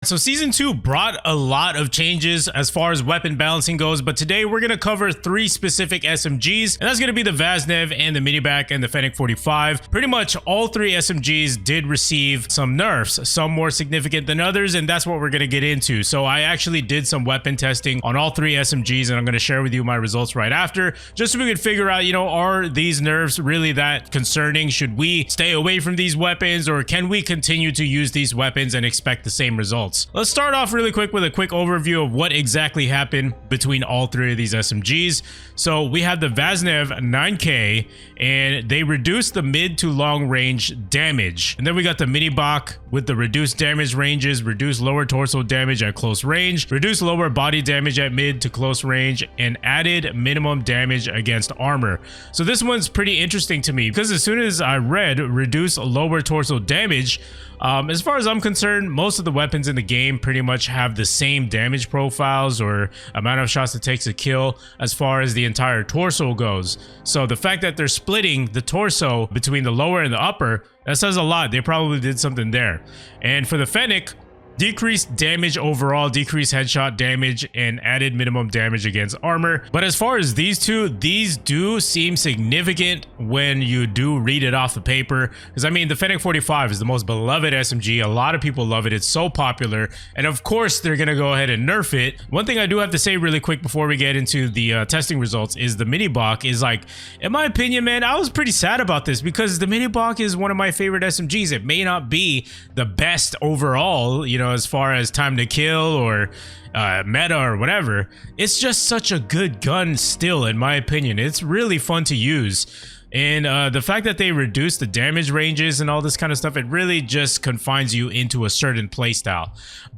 So season 2 brought a lot of changes as far as weapon balancing goes, but today we're going to cover 3 specific SMGs, and that's going to be the Vaznev and the Minibak and the Fennec 45. Pretty much all 3 SMGs did receive some nerfs, some more significant than others, and that's what we're going to get into. So I actually did some weapon testing on all 3 SMGs, and I'm going to share with you my results right after, just so we could figure out, are these nerfs really that concerning? Should we stay away from these weapons, or can we continue to use these weapons and expect the same results? Let's start off really quick with a quick overview of what exactly happened between all 3 of these SMGs. So we have the Vaznev 9K, and they reduced the mid to long range damage. And then we got the Minibak with the reduced damage ranges, reduced lower torso damage at close range, reduced lower body damage at mid to close range, and added minimum damage against armor. So this one's pretty interesting to me because as soon as I read reduce lower torso damage, as far as I'm concerned, most of the weapons in the game pretty much have the same damage profiles or amount of shots it takes to kill as far as the entire torso goes. So the fact that they're splitting the torso between the lower and the upper, that says a lot. They probably did something there. And for the Fennec, decreased damage overall, decreased headshot damage, and added minimum damage against armor. But as far as these two, these do seem significant when you do read it off the paper. Because I mean, the Fennec 45 is the most beloved SMG. A lot of people love it. It's so popular. And of course, they're going to go ahead and nerf it. One thing I do have to say really quick before we get into the testing results is the Minibak is like, in my opinion, man, I was pretty sad about this because the Minibak is one of my favorite SMGs. It may not be the best overall, as far as time to kill or meta or whatever. It's just such a good gun still, in my opinion. It's really fun to use. And the fact that they reduce the damage ranges and all this kind of stuff, it really just confines you into a certain playstyle.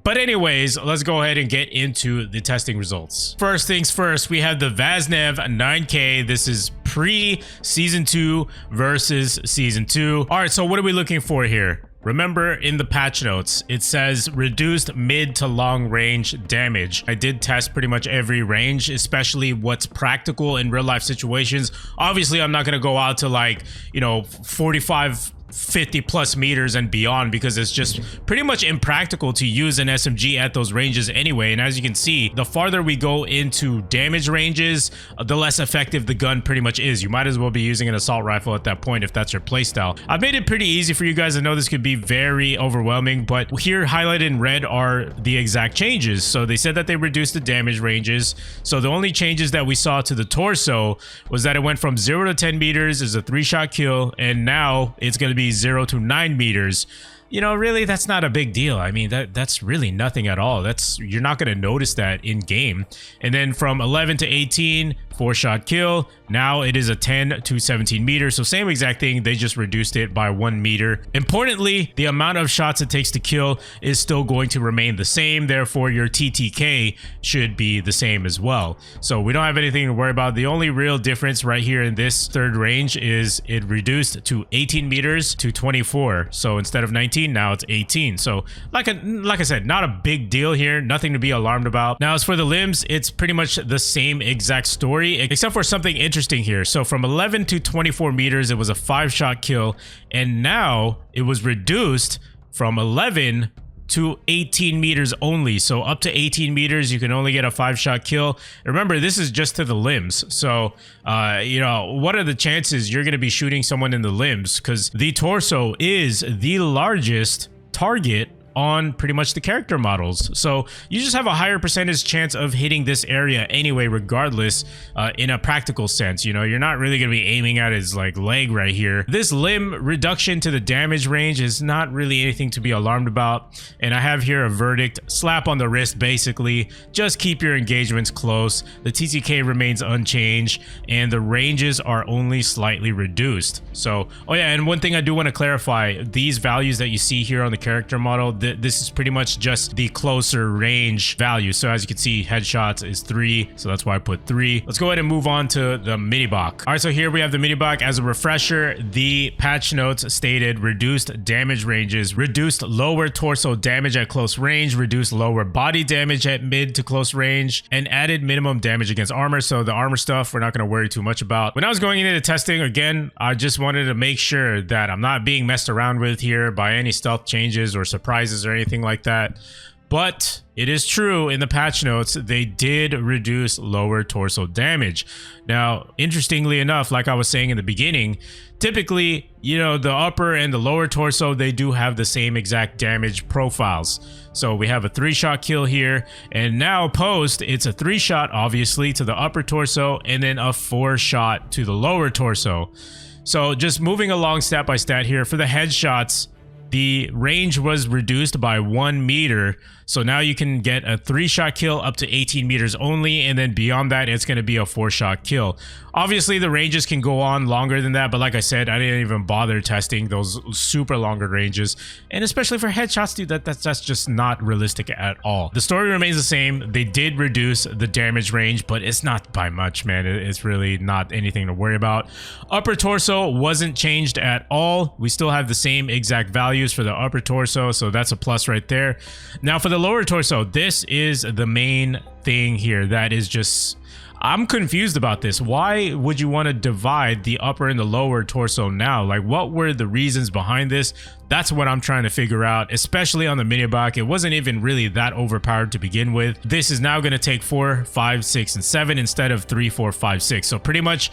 But anyways, let's go ahead and get into the testing results. First things first, we have the Vaznev 9K. This is pre-Season 2 versus Season 2. All right, so what are we looking for here? Remember, in the patch notes, it says reduced mid to long range damage. I did test pretty much every range, especially what's practical in real life situations. Obviously, I'm not going to go out to 45, 50 plus meters and beyond because it's just pretty much impractical to use an SMG at those ranges anyway. And as you can see, the farther we go into damage ranges, the less effective the gun pretty much is. You might as well be using an assault rifle at that point if that's your playstyle. I've made it pretty easy for you guys. I know this could be very overwhelming, but here highlighted in red are the exact changes. So they said that they reduced the damage ranges. So the only changes that we saw to the torso was that it went from 0 to 10 meters is a 3-shot kill, and now it's going to be 0 to 9 meters. Really, that's not a big deal. I mean, that's really nothing at all. You're not going to notice that in game. And then from 11 to 18, 4-shot kill. Now it is a 10 to 17 meters. So same exact thing. They just reduced it by 1 meter. Importantly, the amount of shots it takes to kill is still going to remain the same. Therefore, your TTK should be the same as well. So we don't have anything to worry about. The only real difference right here in this third range is it reduced to 18 meters to 24. So instead of 19, now it's 18. So like I said, not a big deal here. Nothing to be alarmed about. Now, as for the limbs, it's pretty much the same exact story, except for something interesting here. So from 11 to 24 meters, it was a 5-shot kill, and now it was reduced from 11 to 18 meters only. So up to 18 meters, you can only get a 5-shot kill. Remember, this is just to the limbs. So, what are the chances you're going to be shooting someone in the limbs? Because the torso is the largest target on pretty much the character models, so you just have a higher percentage chance of hitting this area anyway, regardless, in a practical sense. You're not really going to be aiming at his leg right here. This limb reduction to the damage range is not really anything to be alarmed about, and I have here a verdict: slap on the wrist. Basically, just keep your engagements close. The TTK remains unchanged, and the ranges are only slightly reduced. So, oh yeah, and one thing I do want to clarify: these values that you see here on the character model, this is pretty much just the closer range value. So as you can see, headshots is 3, so that's why I put 3. Let's go ahead and move on to the Minibak. All right, so here we have the Minibak. As a refresher, the patch notes stated reduced damage ranges, reduced lower torso damage at close range, reduced lower body damage at mid to close range, and added minimum damage against armor. So the armor stuff we're not going to worry too much about. When I was going into the testing, again, I just wanted to make sure that I'm not being messed around with here by any stealth changes or surprises or anything like that. But it is true in the patch notes, they did reduce lower torso damage. Now, interestingly enough, like I was saying in the beginning, typically, you know, the upper and the lower torso, they do have the same exact damage profiles. So we have a 3-shot kill here, and now post, it's a 3-shot obviously to the upper torso, and then a 4-shot to the lower torso. So just moving along stat by stat here, for the headshots, the range was reduced by 1 meter. So now you can get a 3-shot kill up to 18 meters only, and then beyond that, it's going to be a 4-shot kill. Obviously, the ranges can go on longer than that, but like I said, I didn't even bother testing those super longer ranges. And especially for headshots, dude, that's just not realistic at all. The story remains the same. They did reduce the damage range, but it's not by much, man. It's really not anything to worry about. Upper torso wasn't changed at all. We still have the same exact values for the upper torso, so that's a plus right there. Now for the lower torso, this is the main thing here that is just, I'm confused about this. Why would you want to divide the upper and the lower torso now? Like, what were the reasons behind this? That's what I'm trying to figure out, especially on the Minibak. It wasn't even really that overpowered to begin with. This is now going to take 4, 5, 6, and 7 instead of 3, 4, 5, 6. So pretty much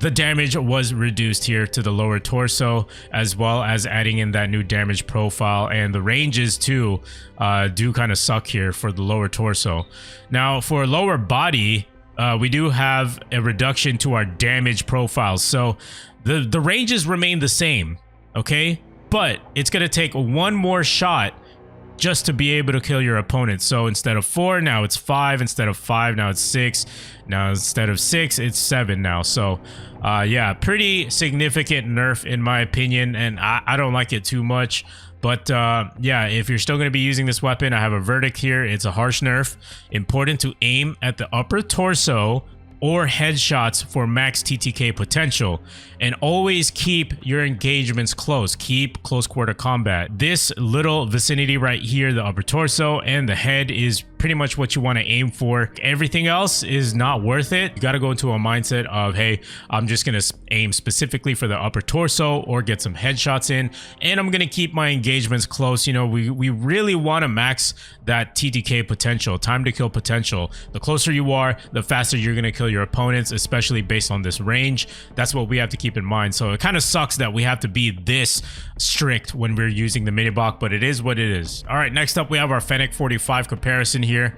the damage was reduced here to the lower torso, as well as adding in that new damage profile, and the ranges too do kind of suck here for the lower torso. Now for lower body, we do have a reduction to our damage profiles. So the ranges remain the same, okay? But it's going to take 1 more shot just to be able to kill your opponent. So instead of 4, now it's 5. Instead of 5, now it's 6. Now instead of 6, it's 7 now. So yeah, pretty significant nerf in my opinion, and I don't like it too much. But yeah, if you're still going to be using this weapon, I have a verdict here. It's a harsh nerf. Important to aim at the upper torso or headshots for max TTK potential, and always keep your engagements close. Keep close quarter combat. This little vicinity right here, the upper torso and the head, is pretty much what you want to aim for. Everything else is not worth it. You got to go into a mindset of, hey, I'm just going to aim specifically for the upper torso or get some headshots in, and I'm going to keep my engagements close. You know, we really want to max that TTK potential, time to kill potential. The closer you are, the faster you're going to kill your opponents, especially based on this range. That's what we have to keep in mind. So it kind of sucks that we have to be this strict when we're using the Minibak, but it is what it is. All right, next up we have our Fennec 45 comparison here.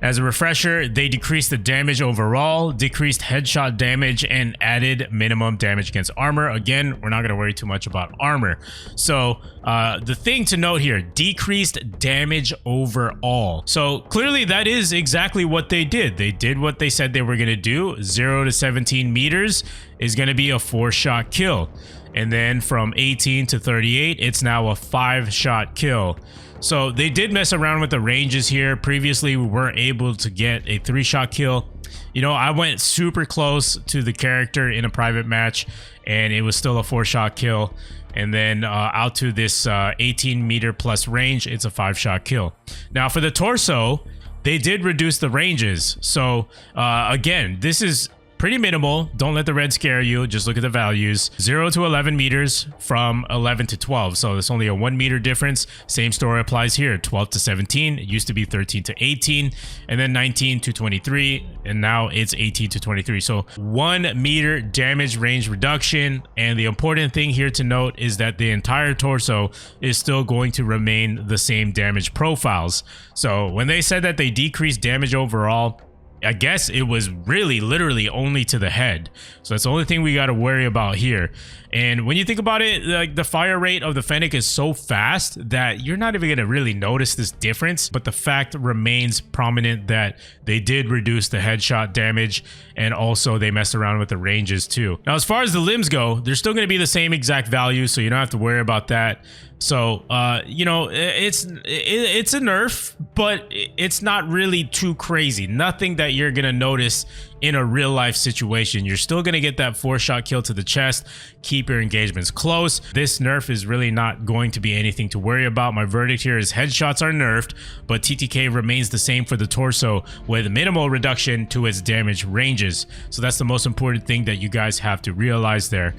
As a refresher, they decreased the damage overall, decreased headshot damage, and added minimum damage against armor. Again, we're not going to worry too much about armor. So the thing to note here, decreased damage overall. So clearly that is exactly what they did. They did what they said they were going to do. 0 to 17 meters is going to be a 4-shot kill. And then from 18 to 38, it's now a 5-shot kill. So they did mess around with the ranges here. Previously, we weren't able to get a 3-shot kill. You know, I went super close to the character in a private match, and it was still a 4-shot kill. And then out to this 18 meter plus range, it's a 5-shot kill. Now for the torso, they did reduce the ranges. So again, this is pretty minimal. Don't let the red scare you. Just look at the values. 0 to 11 meters from 11 to 12. So it's only a 1 meter difference. Same story applies here. 12 to 17. It used to be 13 to 18. And then 19 to 23. And now it's 18 to 23. So 1 meter damage range reduction. And the important thing here to note is that the entire torso is still going to remain the same damage profiles. So when they said that they decreased damage overall, I guess it was really literally only to the head. So that's the only thing we got to worry about here. And when you think about it, like, the fire rate of the Fennec is so fast that you're not even going to really notice this difference. But the fact remains prominent that they did reduce the headshot damage, and also they messed around with the ranges too. Now, as far as the limbs go, they're still going to be the same exact value, so you don't have to worry about that. So, you know, it's a nerf, but it's not really too crazy. Nothing that you're going to notice in a real life situation. You're still going to get that 4-shot kill to the chest. Keep your engagements close. This nerf is really not going to be anything to worry about. My verdict here is headshots are nerfed, but TTK remains the same for the torso with minimal reduction to its damage ranges. So that's the most important thing that you guys have to realize there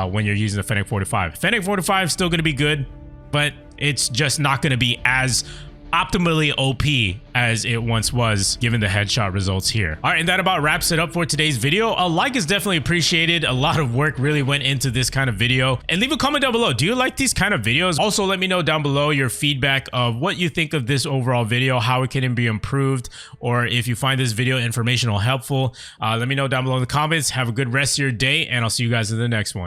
when you're using the Fennec 45. Fennec 45 is still going to be good, but it's just not going to be as optimally OP as it once was, given the headshot results here. All right, and that about wraps it up for today's video. A like is definitely appreciated. A lot of work really went into this kind of video. And leave a comment down below. Do you like these kind of videos? Also, let me know down below your feedback of what you think of this overall video, how it can be improved, or if you find this video informational helpful. Let me know down below in the comments. Have a good rest of your day, and I'll see you guys in the next one.